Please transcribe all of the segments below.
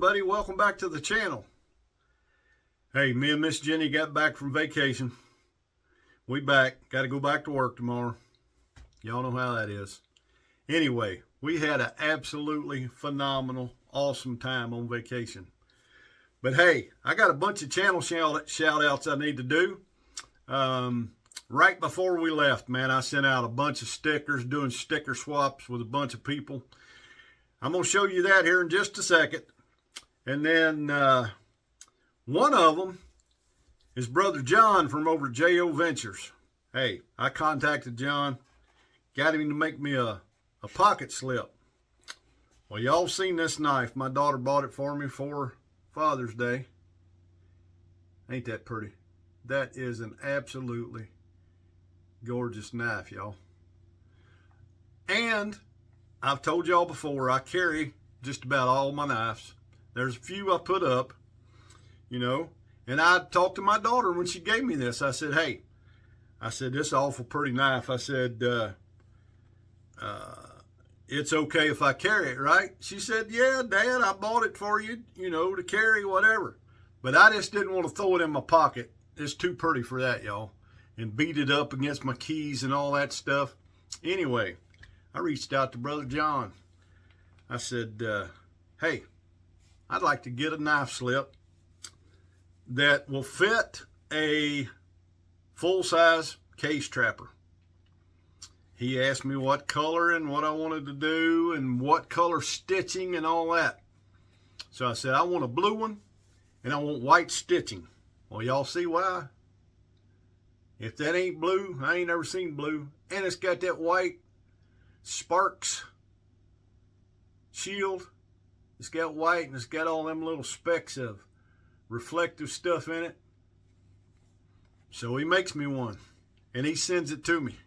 everybody, welcome back to the channel. Hey, me and Miss Jenny got back from vacation. We back, got to go back to work tomorrow. Y'all know how that is. Anyway, we had an absolutely phenomenal, awesome time on vacation. But hey, I got a bunch of channel shout outs I need to do. Right before we left, man, I sent out a bunch of stickers, doing sticker swaps with a bunch of people. I'm going to show you that here in just a second. And then one of them is Brother John from over at J.O. Ventures. Hey, I contacted John, got him to make me a pocket slip. Well, y'all seen this knife. My daughter bought it for me for Father's Day. Ain't that pretty? That is an absolutely gorgeous knife, y'all. And I've told y'all before, I carry just about all my knives. There's a few I put up, you know, and I talked to my daughter when she gave me this. I said, hey, this is an awful pretty knife. I said, it's okay if I carry it, right? She said, yeah, Dad, I bought it for you, you know, to carry, whatever. But I just didn't want to throw it in my pocket. It's too pretty for that, y'all. And beat it up against my keys and all that stuff. Anyway, I reached out to Brother John. I said, hey, I'd like to get a knife slip that will fit a full-size case trapper. He asked me what color and what I wanted to do and what color stitching and all that. So I said, I want a blue one and I want white stitching. Well, y'all see why? If that ain't blue, I ain't never seen blue. And it's got that white Sparks shield. It's got white and it's got all them little specks of reflective stuff in it. So he makes me one and he sends it to me.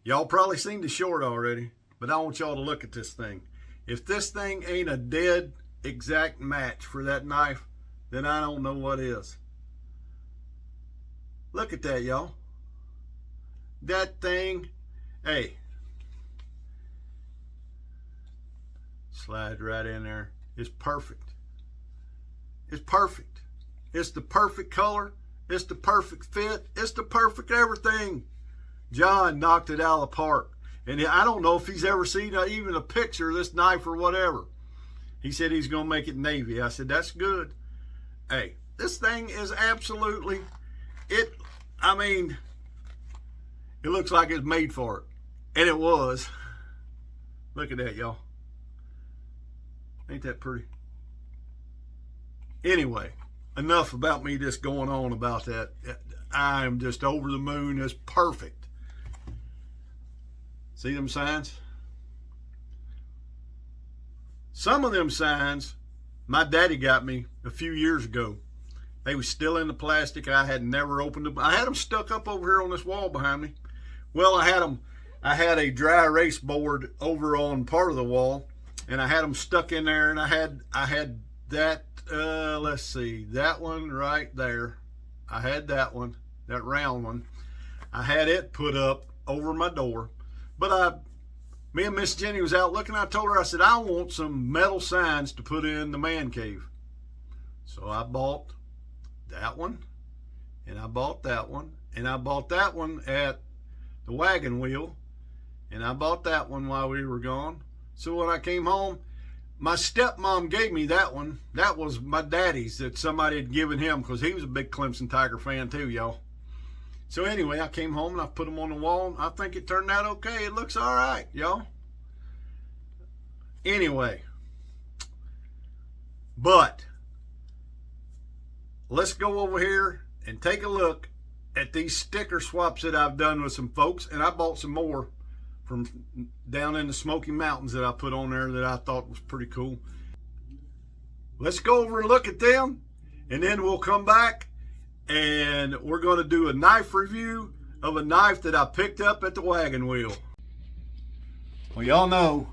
Y'all probably seen the short already, but I want y'all to look at this thing. If this thing ain't a dead exact match for that knife, then I don't know what is. Look at that, y'all. That thing, hey, slide right in there. It's perfect. It's perfect. It's the perfect color. It's the perfect fit. It's the perfect everything. John knocked it out of the park. And I don't know if he's ever seen even a picture of this knife or whatever. He said he's going to make it navy. I said, that's good. Hey, this thing is absolutely, it looks like it's made for it. And it was. Look at that, y'all. Ain't that pretty? Anyway, enough about me just going on about that. I am just over the moon. It's perfect. See them signs? Some of them signs, my daddy got me a few years ago. They was still in the plastic. I had never opened them. I had them stuck up over here on this wall behind me. Well, I had a dry erase board over on part of the wall, and I had them stuck in there, and I had that, let's see, that one right there. I had that one, that round one. I had it put up over my door, but me and Miss Jenny was out looking. I told her, I said, I want some metal signs to put in the man cave. So I bought that one, and I bought that one, and I bought that one at the Wagon Wheel, and I bought that one while we were gone. So when I came home, my stepmom gave me that one. That was my daddy's that somebody had given him because he was a big Clemson Tiger fan too, y'all. So anyway, I came home and I put them on the wall, and I think it turned out okay. It looks all right, y'all. Anyway, but let's go over here and take a look at these sticker swaps that I've done with some folks, and I bought some more from down in the Smoky Mountains that I put on there that I thought was pretty cool. Let's go over and look at them, and then we'll come back and we're going to do a knife review of a knife that I picked up at the Wagon Wheel. Well, y'all know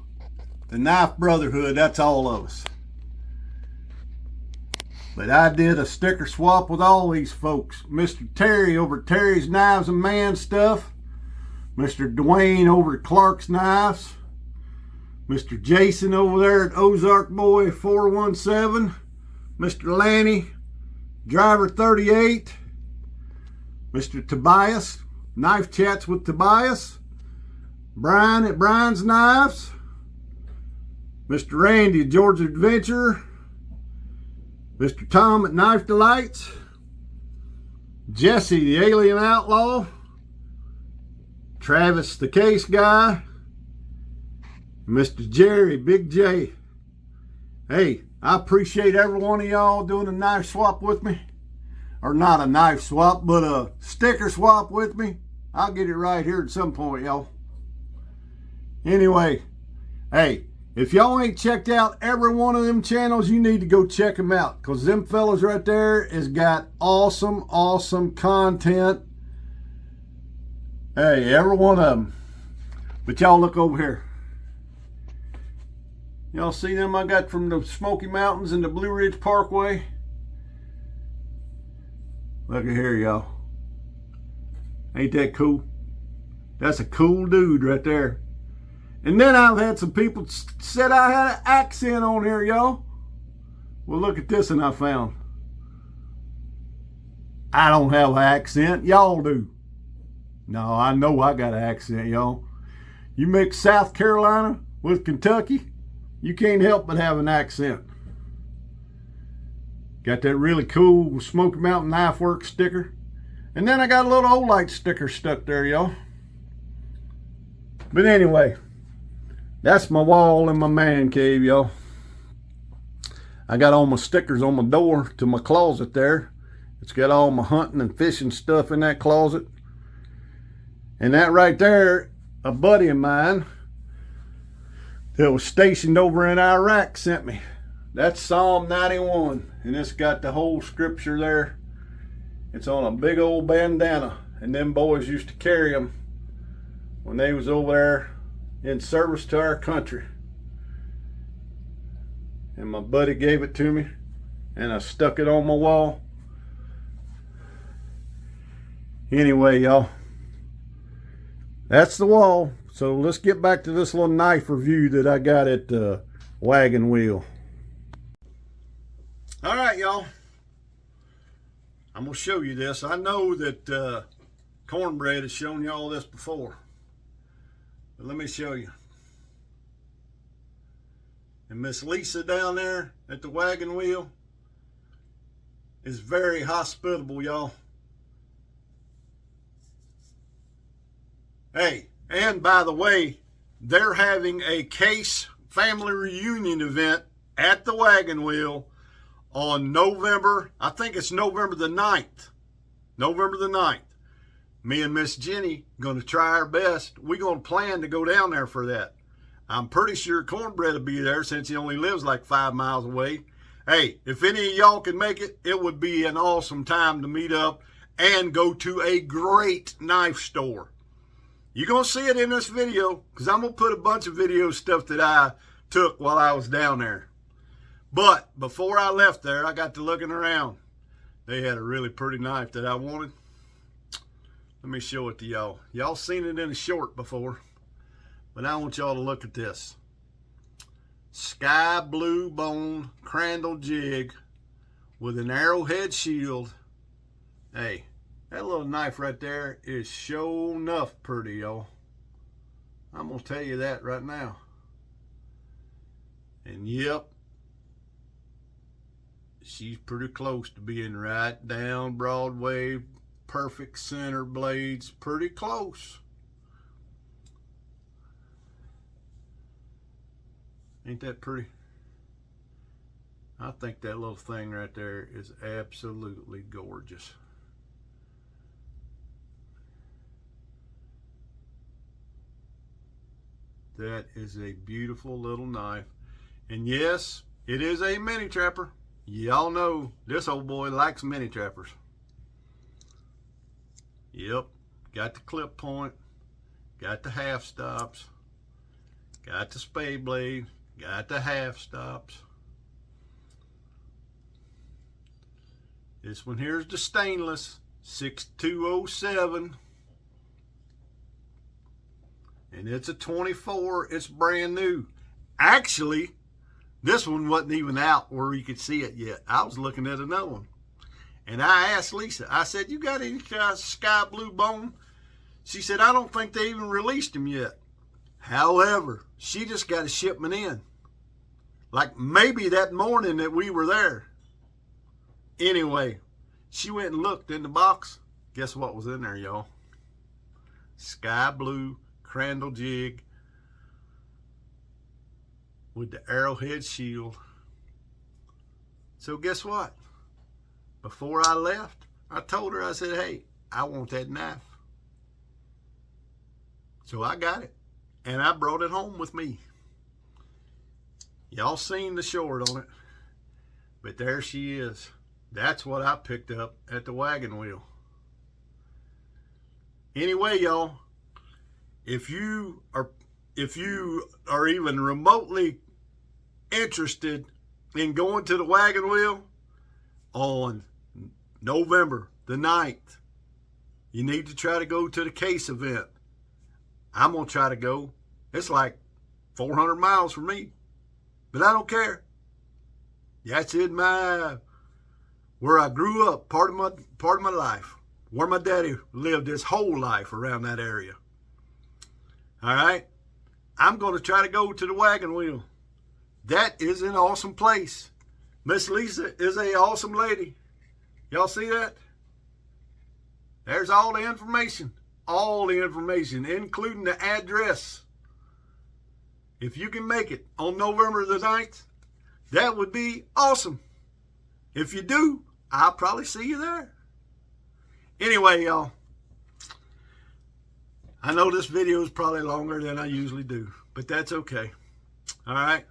the knife brotherhood, that's all of us. But I did a sticker swap with all these folks. Mr. Terry over at Terry's Knives and Man Stuff. Mr. Dwayne over at Clark's Knives. Mr. Jason over there at Ozark Boy 417, Mr. Lanny, Driver 38, Mr. Tobias, Knife Chats with Tobias, Brian at Brian's Knives, Mr. Randy at Georgia Adventurer, Mr. Tom at Knife Delights, Jesse the Alien Outlaw, Travis the Case Guy, Mr. Jerry, Big J. Hey, I appreciate every one of y'all doing a knife swap with me. Or not a knife swap, but a sticker swap with me. I'll get it right here at some point, y'all. Anyway, hey, if y'all ain't checked out every one of them channels, you need to go check them out. Because them fellas right there has got awesome, awesome content. Hey, every one of them. But y'all look over here. Y'all see them I got from the Smoky Mountains and the Blue Ridge Parkway? Look at here, y'all. Ain't that cool? That's a cool dude right there. And then I've had some people said I had an accent on here, y'all. Well, look at this one I found. I don't have an accent. Y'all do. No, I know I got an accent, y'all. You mix South Carolina with Kentucky, you can't help but have an accent. Got that really cool Smoky Mountain Knife Works sticker. And then I got a little Olight sticker stuck there, y'all. But anyway, that's my wall in my man cave, y'all. I got all my stickers on my door to my closet there. It's got all my hunting and fishing stuff in that closet. And that right there, a buddy of mine that was stationed over in Iraq sent me. That's Psalm 91, and it's got the whole scripture there. It's on a big old bandana, and them boys used to carry them when they was over there in service to our country. And my buddy gave it to me, and I stuck it on my wall. Anyway, y'all, that's the wall. So let's get back to this little knife review that I got at Wagon Wheel. All right, y'all. I'm going to show you this. I know that Cornbread has shown you all this before. But let me show you. And Miss Lisa down there at the Wagon Wheel is very hospitable, y'all. Hey, and by the way, they're having a Case family reunion event at the Wagon Wheel on November, I think it's November the 9th. November the 9th. Me and Miss Jenny going to try our best. We're going to plan to go down there for that. I'm pretty sure Cornbread will be there since he only lives like 5 miles away. Hey, if any of y'all can make it, it would be an awesome time to meet up and go to a great knife store. You're going to see it in this video because I'm going to put a bunch of video stuff that I took while I was down there. But before I left there, I got to looking around. They had a really pretty knife that I wanted. Let me show it to y'all. Y'all seen it in a short before. But I want y'all to look at this. Sky blue bone crandall jig with an arrowhead shield. Hey, that little knife right there is sure enough pretty, y'all. I'm going to tell you that right now. And yep, she's pretty close to being right down Broadway. Perfect center blades. Pretty close. Ain't that pretty? I think that little thing right there is absolutely gorgeous. That is a beautiful little knife. And yes, it is a mini trapper. Y'all know this old boy likes mini trappers. Yep, got the clip point, got the half stops, got the spade blade, got the half stops. This one here is the stainless 6207. And it's a 24, it's brand new. Actually, this one wasn't even out where you could see it yet. I was looking at another one. And I asked Lisa, I said, you got any kind of sky blue bone? She said, I don't think they even released them yet. However, she just got a shipment in. Like maybe that morning that we were there. Anyway, she went and looked in the box. Guess what was in there, y'all? Sky blue crandall jig with the arrowhead shield. So guess what? Before I left, I told her, I said, hey, I want that knife. So I got it, and I brought it home with me. Y'all seen the short on it, but there she is. That's what I picked up at the Wagon Wheel. Anyway, y'all, if you are even remotely interested in going to the Wagon Wheel on November the 9th, you need to try to go to the Case event. I'm going to try to go. It's like 400 miles from me, but I don't care. That's in where I grew up, part of my life, where my daddy lived his whole life around that area. All right? I'm going to try to go to the Wagon Wheel. That is an awesome place. Miss Lisa is an awesome lady. Y'all see that? There's all the information. All the information, including the address. If you can make it on November the 9th, that would be awesome. If you do, I'll probably see you there. Anyway, y'all, I know this video is probably longer than I usually do, but that's okay. All right.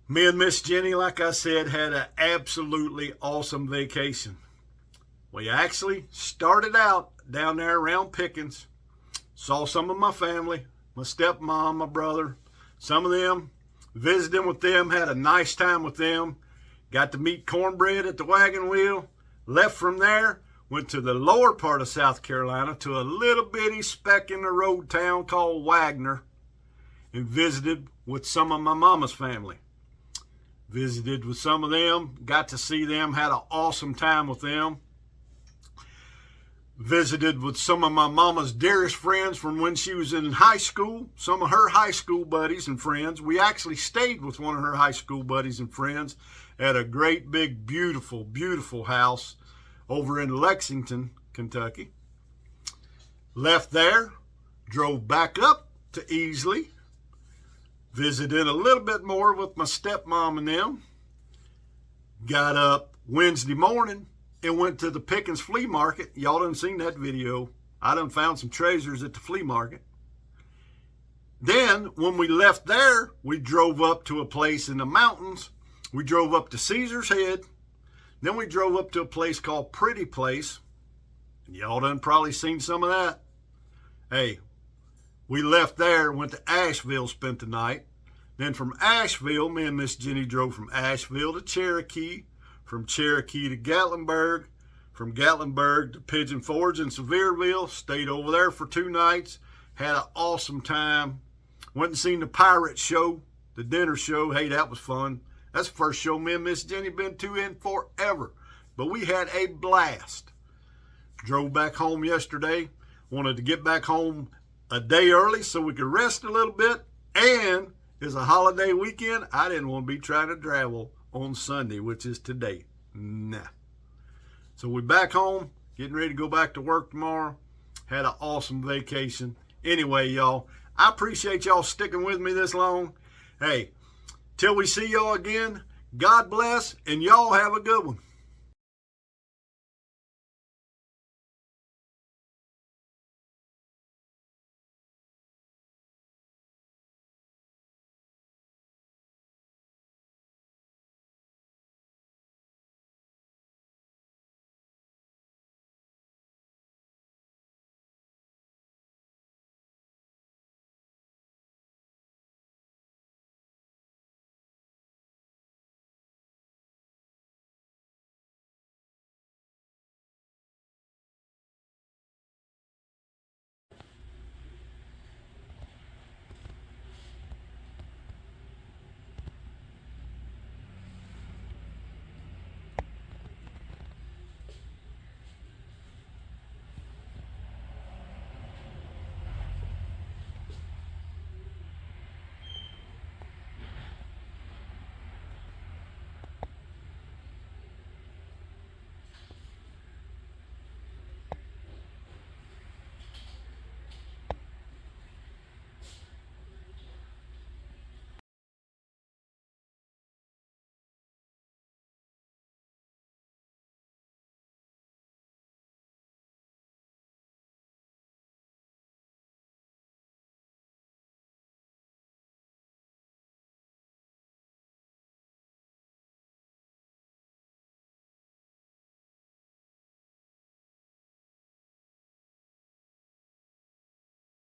Me and Miss Jenny, like I said, had an absolutely awesome vacation. We actually started out down there around Pickens. Saw some of my family, my stepmom, my brother, some of them, visited with them, had a nice time with them. Got to meet Cornbread at the Wagon Wheel. Left from there, went to the lower part of South Carolina to a little bitty speck in the road town called Wagner and visited with some of my mama's family. Visited with some of them, got to see them, had an awesome time with them. Visited with some of my mama's dearest friends from when she was in high school, some of her high school buddies and friends. We actually stayed with one of her high school buddies and friends at a great big, beautiful, beautiful house over in Lexington, Kentucky. Left there, drove back up to Easley, visited a little bit more with my stepmom and them. Got up Wednesday morning and went to the Pickens flea market. Y'all done seen that video. I done found some treasures at the flea market. Then, when we left there, we drove up to a place in the mountains. We drove up to Caesar's Head. Then we drove up to a place called Pretty Place. Y'all done probably seen some of that. Hey, we left there, went to Asheville, spent the night. Then from Asheville, me and Miss Jenny drove from Asheville to Cherokee. From Cherokee to Gatlinburg, from Gatlinburg to Pigeon Forge and Sevierville. Stayed over there for 2 nights. Had an awesome time. Went and seen the pirate show, the dinner show. Hey, that was fun. That's the first show me and Miss Jenny been to in forever. But we had a blast. Drove back home yesterday. Wanted to get back home a day early so we could rest a little bit. And it's a holiday weekend. I didn't want to be trying to travel on Sunday, which is today. Nah. So we're back home, getting ready to go back to work tomorrow. Had an awesome vacation. Anyway, y'all, I appreciate y'all sticking with me this long. Hey, till we see y'all again, God bless, and y'all have a good one.